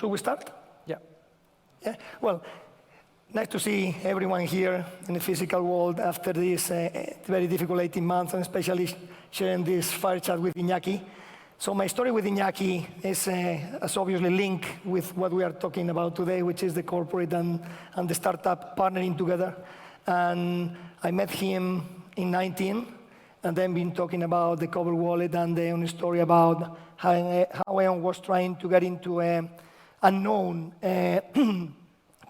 Should we start? Yeah. Yeah. Well, nice to see everyone here in the physical world after this very difficult 18 months, and especially sharing this fire chat with Iñaki. So my story with Iñaki is obviously linked with what we are talking about today, which is the corporate and the startup partnering together. And I met him in 19, and then been talking about the Cover Wallet and the own story about how Aon was trying to get into an unknown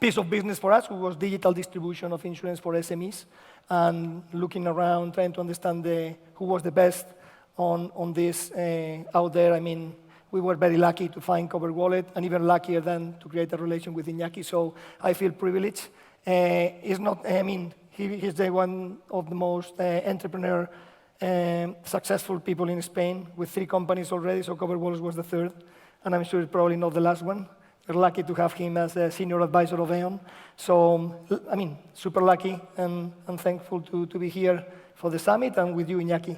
piece of business for us, which was digital distribution of insurance for SMEs, and looking around, trying to understand who was the best on this out there. I mean, we were very lucky to find Cover Wallet, and even luckier than to create a relation with Iñaki, so I feel privileged. He's not, I mean, he's one of the most entrepreneur successful people in Spain with 3 companies already, so Cover Wallet was the 3rd, and I'm sure it's probably not the last one. We're lucky to have him as a senior advisor of Aon. So, I mean, super lucky and thankful to be here for the summit and with you, Iñaki.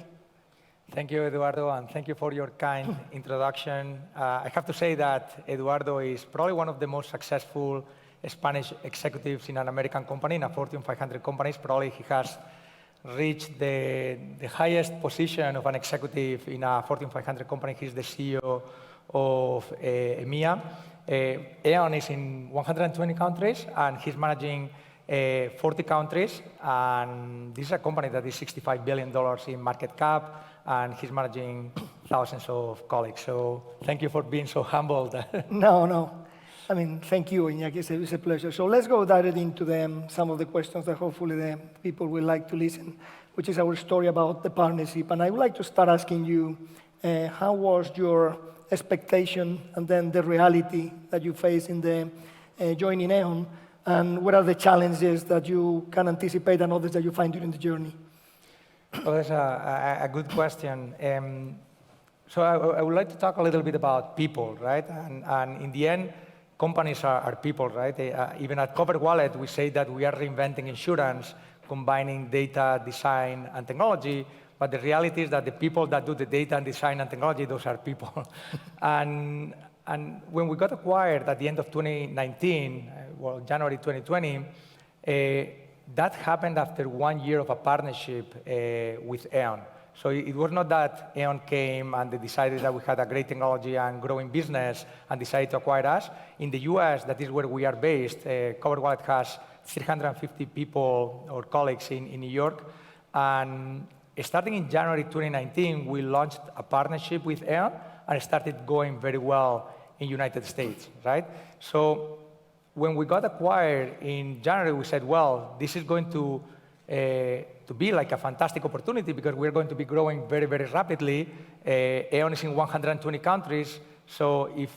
Thank you, Eduardo, and thank you for your kind introduction. I have to say that Eduardo is probably one of the most successful Spanish executives in an American company, in a Fortune 500 companies. Probably he has reached the highest position of an executive in a Fortune 500 company. He's the CEO of EMEA. Aon is in 120 countries, and he's managing 40 countries. And this is a company that is $65 billion in market cap, and he's managing thousands of colleagues. So thank you for being so humbled. No. I mean, thank you, Iñaki. It's a pleasure. So let's go directly into some of the questions that hopefully the people will like to listen, which is our story about the partnership. And I would like to start asking you, how was your expectation and then the reality that you face in the joining Aon, and what are the challenges that you can anticipate and others that you find during the journey? Well, that's a good question. So I would like to talk a little bit about people, right? And in the end, companies are people, right? Even at Cover Wallet, we say that we are reinventing insurance, combining data, design, and technology. But the reality is that the people that do the data and design and technology, those are people. and when we got acquired at the end of 2019, January 2020, that happened after 1 year of a partnership with Aon. So it was not that Aon came and they decided that we had a great technology and growing business and decided to acquire us. In the US, that is where we are based, Cover Wallet has 350 people or colleagues in New York. And starting in January 2019, we launched a partnership with Aon, and it started going very well in the United States, right? So when we got acquired in January, we said, well, this is going to be like a fantastic opportunity because we're going to be growing very, very rapidly. Aon is in 120 countries, so if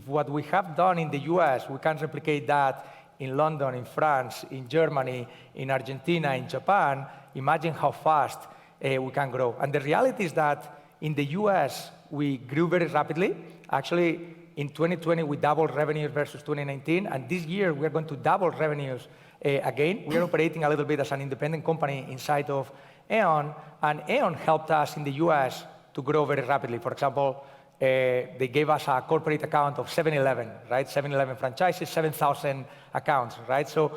what we have done in the US, we can replicate that in London, in France, in Germany, in Argentina, in Japan, imagine how fast we can grow. And the reality is that in the US, we grew very rapidly. Actually, in 2020, we doubled revenues versus 2019, and this year, we're going to double revenues again. We are operating a little bit as an independent company inside of Aon, and Aon helped us in the US to grow very rapidly. For example, they gave us a corporate account of 7-Eleven, right? 7-Eleven franchises, 7,000 accounts, right? So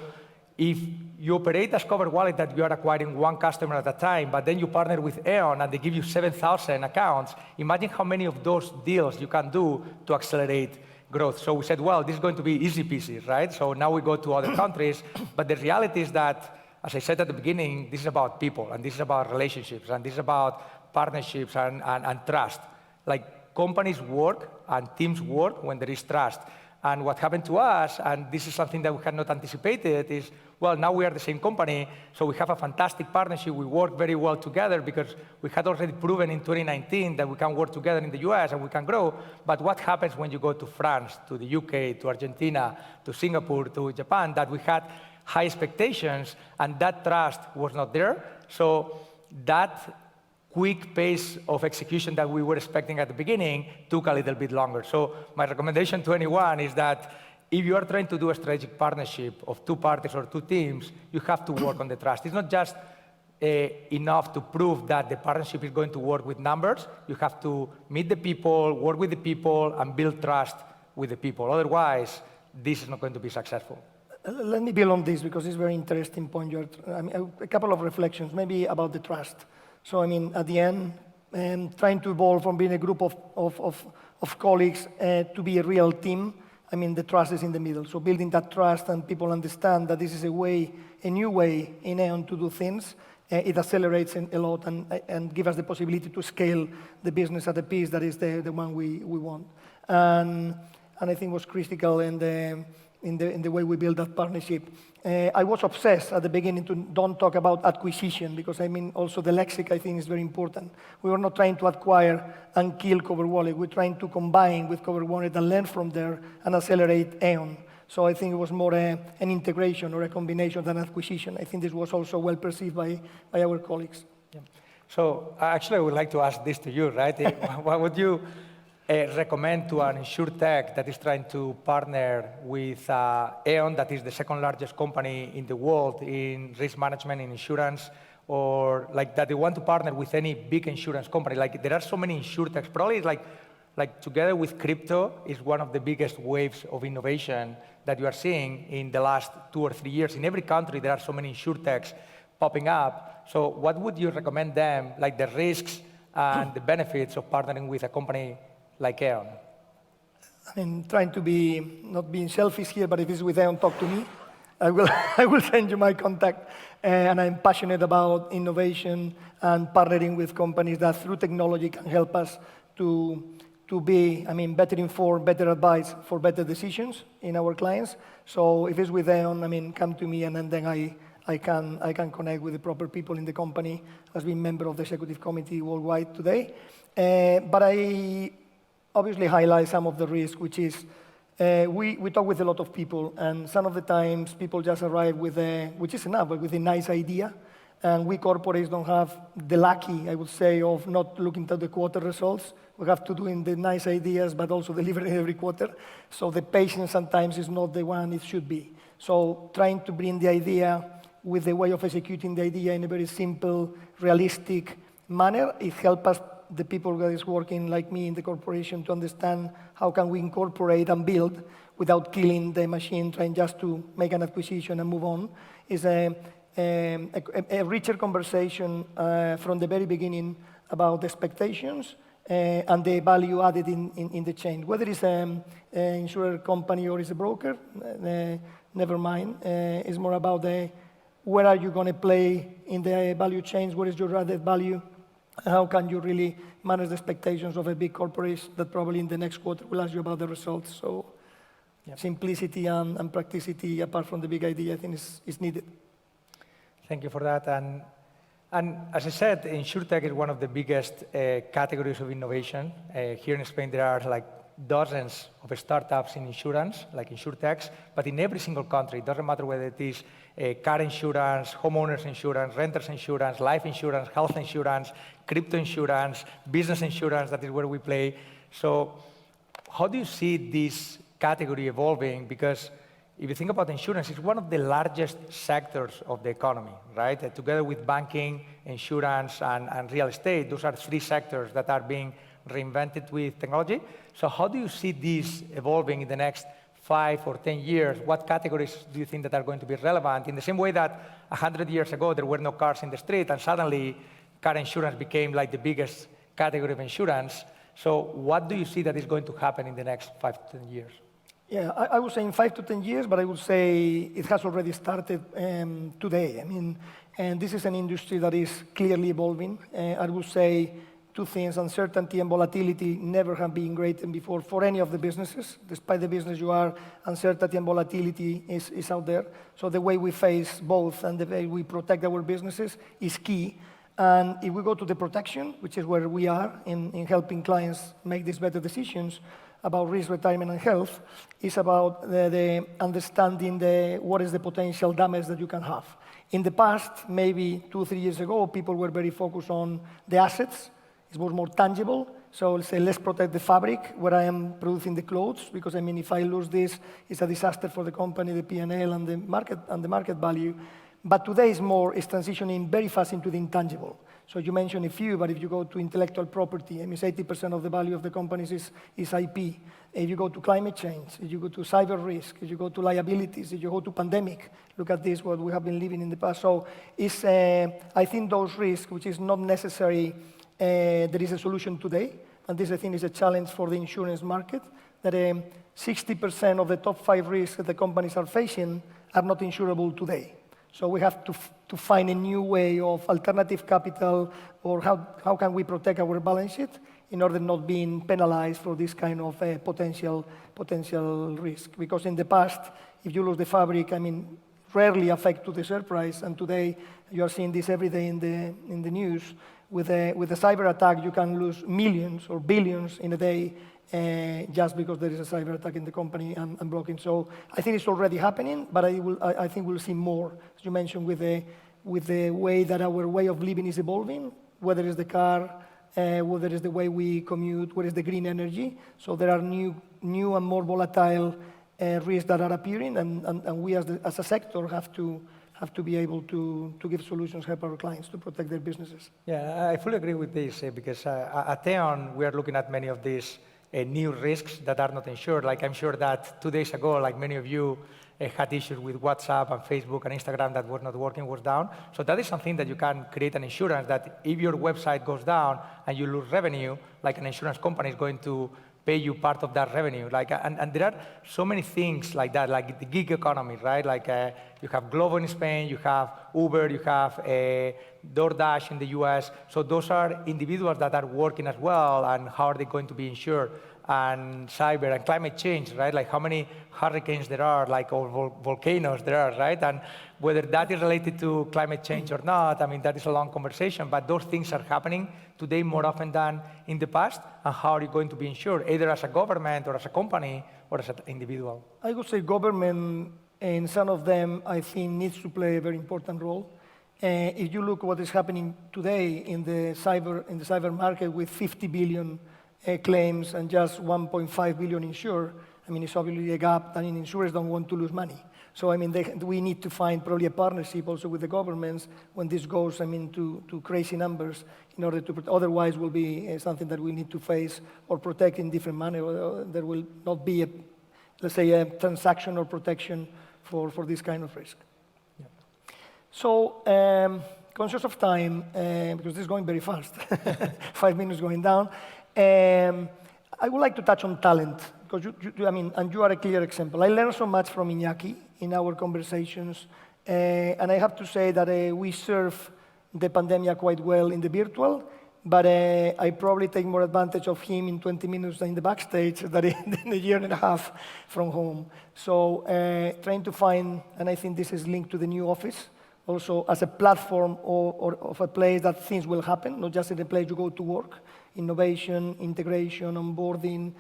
if you operate as Cover Wallet that you are acquiring one customer at a time, but then you partner with Aon and they give you 7,000 accounts, imagine how many of those deals you can do to accelerate growth. So we said, well, this is going to be easy peasy, right? So now we go to other countries, but the reality is that, as I said at the beginning, this is about people, and this is about relationships, and this is about partnerships and trust. Like, companies work and teams work when there is trust. And what happened to us, and this is something that we had not anticipated, is, well, now we are the same company, so we have a fantastic partnership. We work very well together because we had already proven in 2019 that we can work together in the US and we can grow. But what happens when you go to France, to the UK, to Argentina, to Singapore, to Japan, that we had high expectations and that trust was not there? So that quick pace of execution that we were expecting at the beginning took a little bit longer. So my recommendation to anyone is that if you are trying to do a strategic partnership of 2 parties or 2 teams, you have to work on the trust. It's not just enough to prove that the partnership is going to work with numbers. You have to meet the people, work with the people, and build trust with the people. Otherwise, this is not going to be successful. Let me build on this because it's a very interesting point. A couple of reflections, maybe about the trust. So, I mean, at the end, trying to evolve from being a group of colleagues to be a real team, I mean, the trust is in the middle. So building that trust and people understand that this is a new way in Aon to do things, it accelerates a lot and gives us the possibility to scale the business at a pace that is the one we want. And I think was critical in the way we build that partnership. I was obsessed at the beginning to don't talk about acquisition because I mean also the lexic I think is very important. We were not trying to acquire and kill CoverWallet. We're trying to combine with CoverWallet and learn from there and accelerate Aon. So I think it was more an integration or a combination than acquisition. I think this was also well perceived by our colleagues. Yeah. So actually I would like to ask this to you, right? What would you recommend to an insurtech that is trying to partner with Aon, that is the second largest company in the world in risk management in insurance, or like that they want to partner with any big insurance company? Like there are so many insurtechs, probably like together with crypto is one of the biggest waves of innovation that you are seeing in the last 2 or 3 years. In every country, there are so many insurtechs popping up. So what would you recommend them, like the risks and the benefits of partnering with a company like Aon? I mean, trying to be, not being selfish here, but if it's with Aon, talk to me. I will send you my contact. And I'm passionate about innovation and partnering with companies that through technology can help us to be, I mean, better informed, better advice for better decisions in our clients. So if it's with Aon, I mean, come to me and then I can connect with the proper people in the company as being member of the executive committee worldwide today. But I obviously highlight some of the risk, which is we talk with a lot of people, and some of the times people just arrive with which is enough, but with a nice idea. And we corporates don't have the lucky, I would say, of not looking at the quarter results. We have to do in the nice ideas, but also delivering every quarter. So the patience sometimes is not the one it should be. So trying to bring the idea with the way of executing the idea in a very simple, realistic manner, it helps us, the people that is working like me in the corporation, to understand how can we incorporate and build without killing the machine, trying just to make an acquisition and move on, is a richer conversation from the very beginning about expectations and the value added in the chain. Whether it's an insurer company or it's a broker, never mind. It's more about where are you going to play in the value chains, what is your added value, how can you really manage the expectations of a big corporation that probably in the next quarter will ask you about the results. So simplicity and practicity, apart from the big idea, I think is needed. Thank you for that. And as I said, InsurTech is one of the biggest categories of innovation. Here in Spain, there are like dozens of startups in insurance, like InsurTechs, but in every single country, it doesn't matter whether it is car insurance, homeowners insurance, renters insurance, life insurance, health insurance, crypto insurance, business insurance, that is where we play. So how do you see this category evolving? Because if you think about insurance, it's one of the largest sectors of the economy, right? Together with banking, insurance, and real estate, those are 3 sectors that are being reinvented with technology. So how do you see this evolving in the next 5 or 10 years? What categories do you think that are going to be relevant? In the same way that 100 years ago, there were no cars in the street, and suddenly car insurance became like the biggest category of insurance. So what do you see that is going to happen in the next 5 to 10 years? Yeah, I would say in 5 to 10 years, but I would say it has already started today. I mean, and this is an industry that is clearly evolving. I would say 2 things: uncertainty and volatility never have been greater before for any of the businesses. Despite the business you are, uncertainty and volatility is out there. So the way we face both and the way we protect our businesses is key. And if we go to the protection, which is where we are in helping clients make these better decisions about risk, retirement, and health, is about the understanding what is the potential damage that you can have. In the past, maybe 2 or 3 years ago, people were very focused on the assets. It was more tangible. So I'll say, let's protect the fabric where I am producing the clothes, because I mean, if I lose this, it's a disaster for the company, the P&L, and the market value. But today is transitioning very fast into the intangible. So you mentioned a few, but if you go to intellectual property, I mean, 80% of the value of the companies is IP. If you go to climate change, if you go to cyber risk, if you go to liabilities, if you go to pandemic, look at this, what we have been living in the past. So it's, I think those risks, which is not necessary, there is a solution today, and this, I think, is a challenge for the insurance market, that 60% of the top 5 risks that the companies are facing are not insurable today. So we have to find a new way of alternative capital, or how can we protect our balance sheet in order not being penalized for this kind of potential risk. Because in the past, if you lose the fabric, I mean, rarely affect to the share price, and today you are seeing this every day in the news. With a cyber attack, you can lose millions or billions in a day just because there is a cyber attack in the company and blocking. So I think it's already happening, but I think we'll see more, as you mentioned, with the way that our way of living is evolving, whether it's the car, whether it's the way we commute, whether it's the green energy. So there are new and more volatile risks that are appearing, and we as a sector have to be able to give solutions, help our clients to protect their businesses. Yeah, I fully agree with this because at Theon, we are looking at many of these new risks that are not insured. Like I'm sure that 2 days ago, like many of you had issues with WhatsApp and Facebook and Instagram that were not working, was down. So that is something that you can create an insurance that if your website goes down and you lose revenue, like an insurance company is going to pay you part of that revenue. Like, and there are so many things like that, like the gig economy, right? Like you have Glovo in Spain, you have Uber, you have DoorDash in the US. So those are individuals that are working as well, and how are they going to be insured? And cyber and climate change, right? Like how many hurricanes there are, like, or volcanoes there are, right? And whether that is related to climate change or not, I mean, that is a long conversation, but those things are happening today more often than in the past. And how are you going to be insured, either as a government or as a company or as an individual? I would say government, and some of them, I think, needs to play a very important role. If you look what is happening today in the cyber market with 50 billion claims and just 1.5 billion insured, I mean, it's obviously a gap, and insurers don't want to lose money. So, I mean, we need to find probably a partnership also with the governments when this goes, I mean, to crazy numbers in order to, otherwise will be something that we need to face or protect in different manner. There will not be let's say, a transaction or protection for this kind of risk. Yeah. So, conscious of time, because this is going very fast, 5 minutes going down, I would like to touch on talent, because I mean, and you are a clear example. I learned so much from Iñaki in our conversations, and I have to say that we serve the pandemic quite well in the virtual, but I probably take more advantage of him in 20 minutes in the backstage than in a year and a half from home. So trying to find, and I think this is linked to the new office, also as a platform or of a place that things will happen, not just in a place you go to work, innovation, integration, onboarding,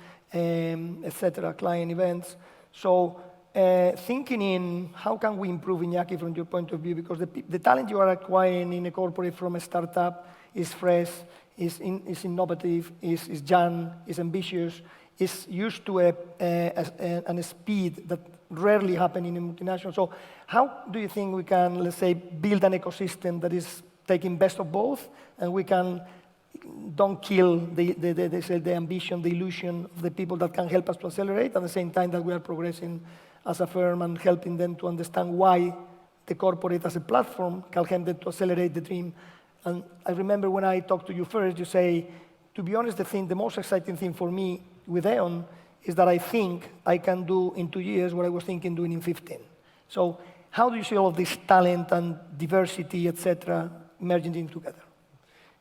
etc., client events. So thinking in how can we improve, Iñaki, from your point of view, because the talent you are acquiring in a corporate from a startup is fresh, is innovative, is young, is ambitious, is used to a speed that rarely happens in a multinational. So how do you think we can, let's say, build an ecosystem that is taking best of both, and we can don't kill the ambition, the illusion of the people that can help us to accelerate, at the same time that we are progressing as a firm and helping them to understand why the corporate as a platform can help them to accelerate the dream. And I remember when I talked to you first, you say, to be honest, the most exciting thing for me with Aon is that I think I can do in 2 years what I was thinking doing in 15. So how do you see all of this talent and diversity, etc., merging in together?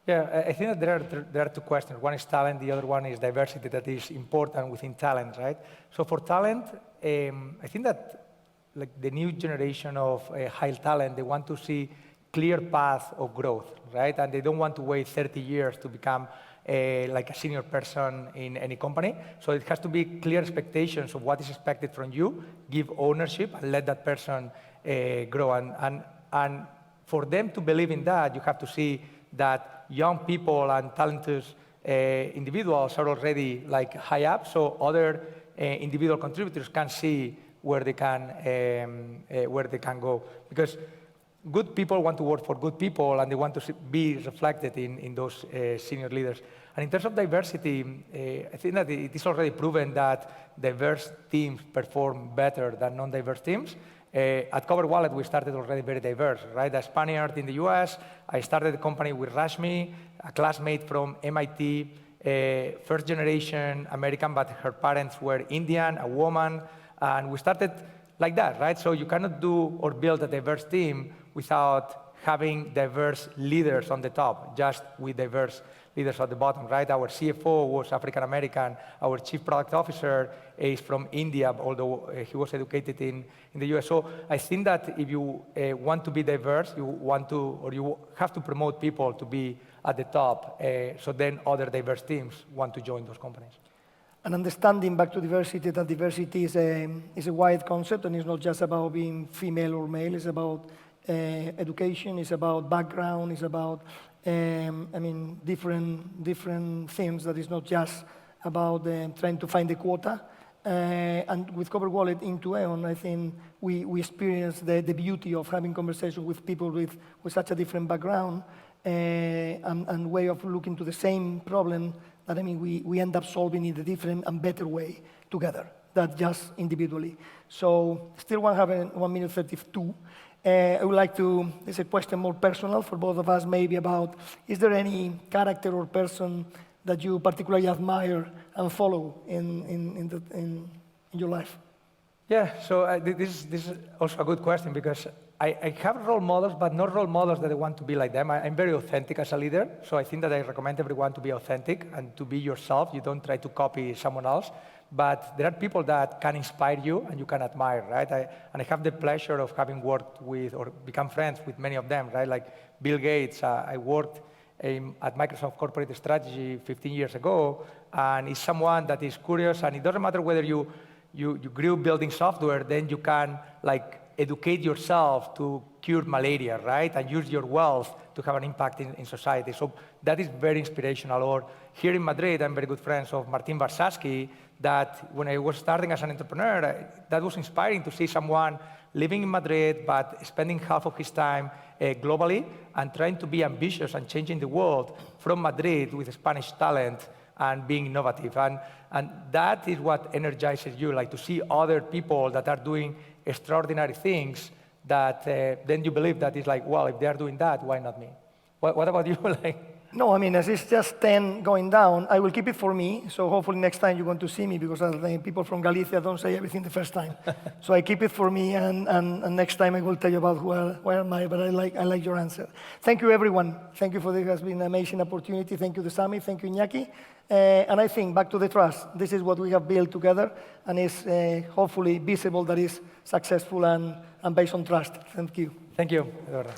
Yeah, I think that there are two questions. One is talent, the other one is diversity that is important within talent, right? So for talent, I think that like the new generation of high talent, they want to see clear path of growth, right? And they don't want to wait 30 years to become like a senior person in any company. So it has to be clear expectations of what is expected from you, give ownership, and let that person grow. And for them to believe in that, you have to see that young people and talented individuals are already like high up, so other individual contributors can see where they can go. Because good people want to work for good people, and they want to be reflected in those senior leaders. And in terms of diversity, I think that it is already proven that diverse teams perform better than non-diverse teams. At Cover Wallet, we started already very diverse, right? A Spaniard in the US, I started the company with Rashmi, a classmate from MIT, first generation American, but her parents were Indian, a woman, and we started like that, right? So you cannot do or build a diverse team without having diverse leaders on the top, just with diverse leaders at the bottom, right? Our CFO was African American. Our chief product officer is from India, although he was educated in the US. So I think that if you want to be diverse, you have to promote people to be at the top, so then other diverse teams want to join those companies. And understanding back to diversity, that diversity is a wide concept, and it's not just about being female or male. It's about education. It's about background. It's about different things. That is not just about trying to find the quota. And with Cover Wallet into Aon, I think we experience the beauty of having conversations with people with such a different background and way of looking to the same problem. That we end up solving in a different and better way together than just individually. So still 1 minute 32. I would like to, it's a question more personal for both of us, maybe about, is there any character or person that you particularly admire and follow in your life? Yeah, so this is also a good question, because I have role models, but not role models that I want to be like them. I'm very authentic as a leader, so I think that I recommend everyone to be authentic and to be yourself. You don't try to copy someone else, but there are people that can inspire you and you can admire, right? And I have the pleasure of having worked with or become friends with many of them, right? Like Bill Gates, I worked at Microsoft Corporate Strategy 15 years ago, and he's someone that is curious, and it doesn't matter whether you grew building software, then you can educate yourself to cure malaria, right? And use your wealth to have an impact in society. So that is very inspirational. Or here in Madrid, I'm very good friends of Martin Varsatsky, that when I was starting as an entrepreneur, that was inspiring to see someone living in Madrid, but spending half of his time globally and trying to be ambitious and changing the world from Madrid with Spanish talent and being innovative. And that is what energizes you, like to see other people that are doing extraordinary things that then you believe that it's like, well, if they are doing that, why not me? What about you? No, as it's just 10 going down, I will keep it for me. So hopefully next time you're going to see me, because people from Galicia don't say everything the first time. So I keep it for me, and next time I will tell you about where am I, but I like your answer. Thank you, everyone. Thank you for this. It has been an amazing opportunity. Thank you, the Summit. Thank you, Iñaki. And I think back to the trust. This is what we have built together, and it's hopefully visible that is successful and based on trust. Thank you. Thank you, Eduardo.